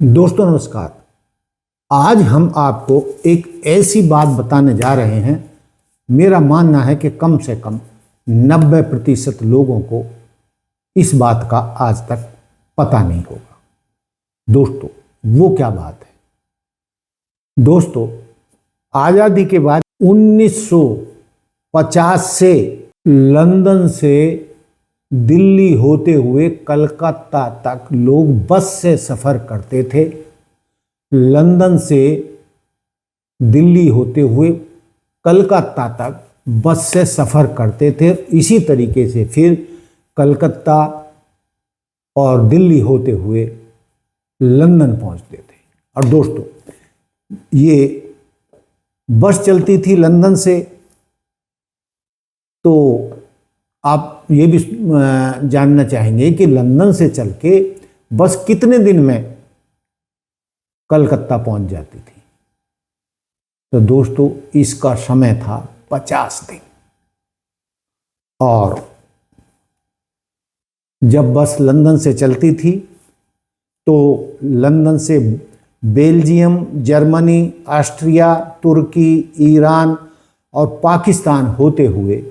दोस्तों नमस्कार। आज हम आपको एक ऐसी बात बताने जा रहे हैं। मेरा मानना है कि कम से कम 90% लोगों को इस बात का आज तक पता नहीं होगा। दोस्तों वो क्या बात है? दोस्तों आज़ादी के बाद 1950 से लंदन से दिल्ली होते हुए कलकत्ता तक लोग बस से सफ़र करते थे। लंदन से दिल्ली होते हुए कलकत्ता तक बस से सफ़र करते थे। इसी तरीके से फिर कलकत्ता और दिल्ली होते हुए लंदन पहुंचते थे। और दोस्तों ये बस चलती थी लंदन से, तो आप ये भी जानना चाहेंगे कि लंदन से चल के बस कितने दिन में कलकत्ता पहुंच जाती थी। तो दोस्तों इसका समय था 50 दिन। और जब बस लंदन से चलती थी तो लंदन से बेल्जियम, जर्मनी, ऑस्ट्रिया, तुर्की, ईरान और पाकिस्तान होते हुए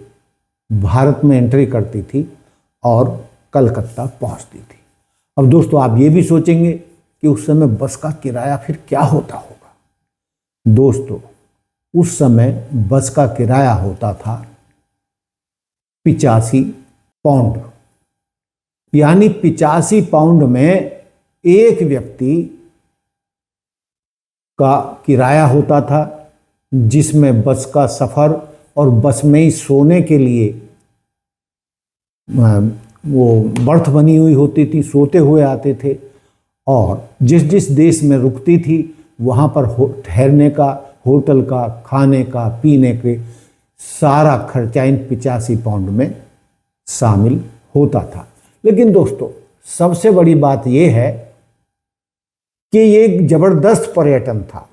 भारत में एंट्री करती थी और कलकत्ता पहुंचती थी। अब दोस्तों आप ये भी सोचेंगे कि उस समय बस का किराया फिर क्या होता होगा। दोस्तों उस समय बस का किराया होता था 85 पाउंड, यानी 85 पाउंड में एक व्यक्ति का किराया होता था, जिसमें बस का सफ़र और बस में ही सोने के लिए वो बर्थ बनी हुई होती थी, सोते हुए आते थे। और जिस जिस देश में रुकती थी वहाँ पर ठहरने का, होटल का, खाने का, पीने के सारा खर्चा इन 85 पाउंड में शामिल होता था। लेकिन दोस्तों सबसे बड़ी बात यह है कि ये एक ज़बरदस्त पर्यटन था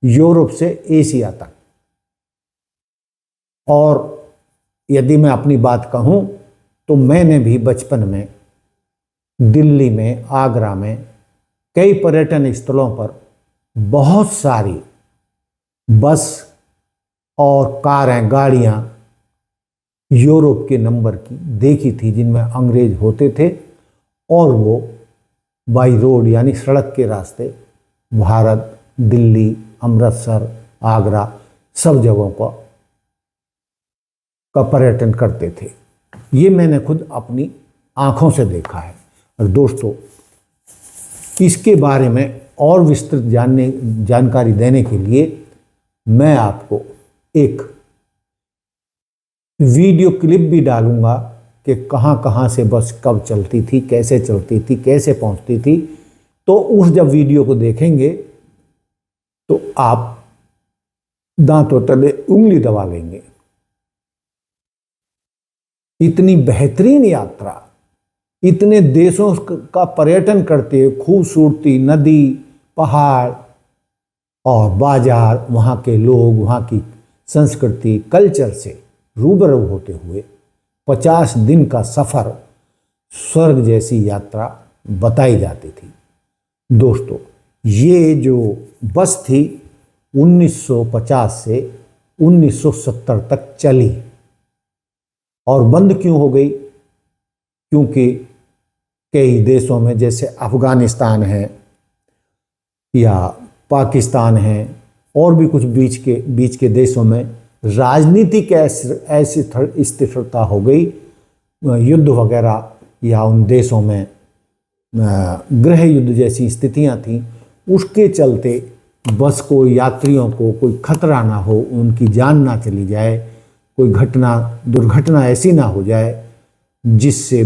यूरोप से एशिया तक। और यदि मैं अपनी बात कहूँ तो मैंने भी बचपन में दिल्ली में, आगरा में कई पर्यटन स्थलों पर बहुत सारी बस और कारें, गाड़ियाँ यूरोप के नंबर की देखी थी, जिनमें अंग्रेज होते थे और वो बाई रोड यानी सड़क के रास्ते भारत, दिल्ली, अमृतसर, आगरा सब जगहों का पर्यटन करते थे। ये मैंने खुद अपनी आँखों से देखा है। और दोस्तों इसके बारे में और विस्तृत जानकारी देने के लिए मैं आपको एक वीडियो क्लिप भी डालूंगा कि कहाँ कहाँ से बस कब चलती थी, कैसे चलती थी, कैसे पहुँचती थी। तो उस जब वीडियो को देखेंगे तो आप दांतों तले उंगली दबा लेंगे। इतनी बेहतरीन यात्रा, इतने देशों का पर्यटन करते हुए खूबसूरती, नदी, पहाड़ और बाजार, वहाँ के लोग, वहाँ की संस्कृति, कल्चर से रूबरू होते हुए 50 दिन का सफ़र, स्वर्ग जैसी यात्रा बताई जाती थी। दोस्तों ये जो बस थी 1950 से 1970 तक चली और बंद क्यों हो गई? क्योंकि कई देशों में जैसे अफ़गानिस्तान है या पाकिस्तान है और भी कुछ बीच के देशों में राजनीतिक ऐसी स्थिरता हो गई, युद्ध वगैरह, या उन देशों में गृह युद्ध जैसी स्थितियां थीं। उसके चलते बस को, यात्रियों को कोई खतरा ना हो, उनकी जान ना चली जाए, कोई दुर्घटना ऐसी ना हो जाए जिससे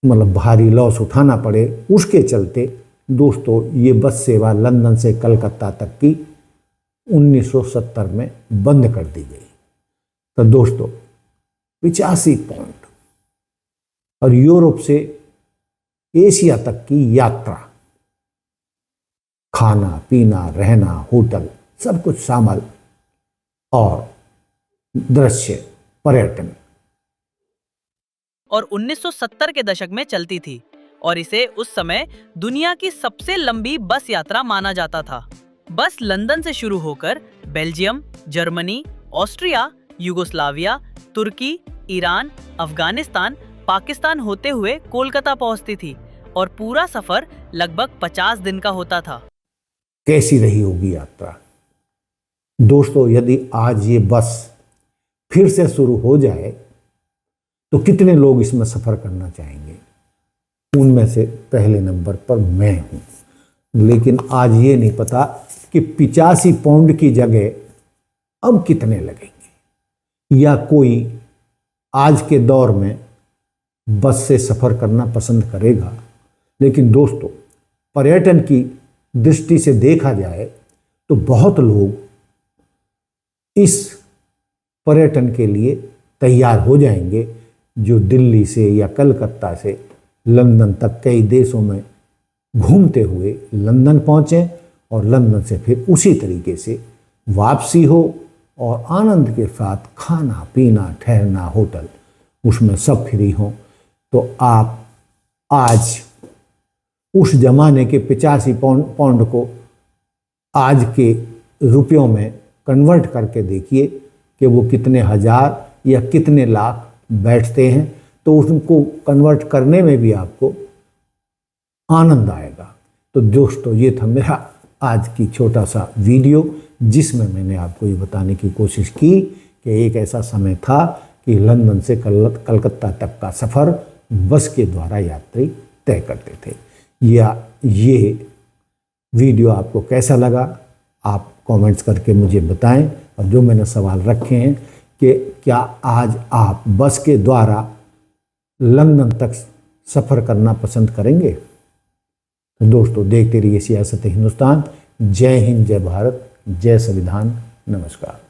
मतलब भारी लॉस उठाना पड़े। उसके चलते दोस्तों ये बस सेवा लंदन से कलकत्ता तक की 1970 में बंद कर दी गई। तो दोस्तों 85 पाउंड और यूरोप से एशिया तक की यात्रा, खाना पीना, रहना, होटल, सब कुछ शामिल और दृश्य पर्यटन। और 1970 के दशक में चलती थी। और इसे उस समय दुनिया की सबसे लंबी बस यात्रा माना जाता था। बस लंदन से शुरू होकर बेल्जियम, जर्मनी, ऑस्ट्रिया, यूगोस्लाविया, तुर्की, ईरान, अफगानिस्तान, पाकिस्तान होते हुए कोलकाता पहुंचती थी और पूरा सफर लगभग 50 दिन का होता था। कैसी रही होगी यात्रा दोस्तों? यदि आज ये बस फिर से शुरू हो जाए तो कितने लोग इसमें सफर करना चाहेंगे? उनमें से पहले नंबर पर मैं हूं। लेकिन आज ये नहीं पता कि 85 पाउंड की जगह अब कितने लगेंगे, या कोई आज के दौर में बस से सफर करना पसंद करेगा। लेकिन दोस्तों, पर्यटन की दृष्टि से देखा जाए तो बहुत लोग इस पर्यटन के लिए तैयार हो जाएंगे, जो दिल्ली से या कलकत्ता से लंदन तक कई देशों में घूमते हुए लंदन पहुँचें और लंदन से फिर उसी तरीके से वापसी हो और आनंद के साथ खाना पीना ठहरना होटल उसमें सब फ्री हो। तो आप आज उस जमाने के 85 पाउंड को आज के रुपयों में कन्वर्ट करके देखिए कि वो कितने हजार या कितने लाख बैठते हैं। तो उनको कन्वर्ट करने में भी आपको आनंद आएगा। तो दोस्तों, ये था मेरा आज की छोटा सा वीडियो, जिसमें मैंने आपको ये बताने की कोशिश की कि एक ऐसा समय था कि लंदन से कलकत्ता तक का सफ़र बस के द्वारा यात्री तय करते थे। या ये वीडियो आपको कैसा लगा, आप कमेंट्स करके मुझे बताएं। और जो मैंने सवाल रखे हैं कि क्या आज आप बस के द्वारा लंदन तक सफ़र करना पसंद करेंगे? तो दोस्तों, देखते रहिए सियासत हिंदुस्तान। जय हिंद, जय भारत, जय संविधान, नमस्कार।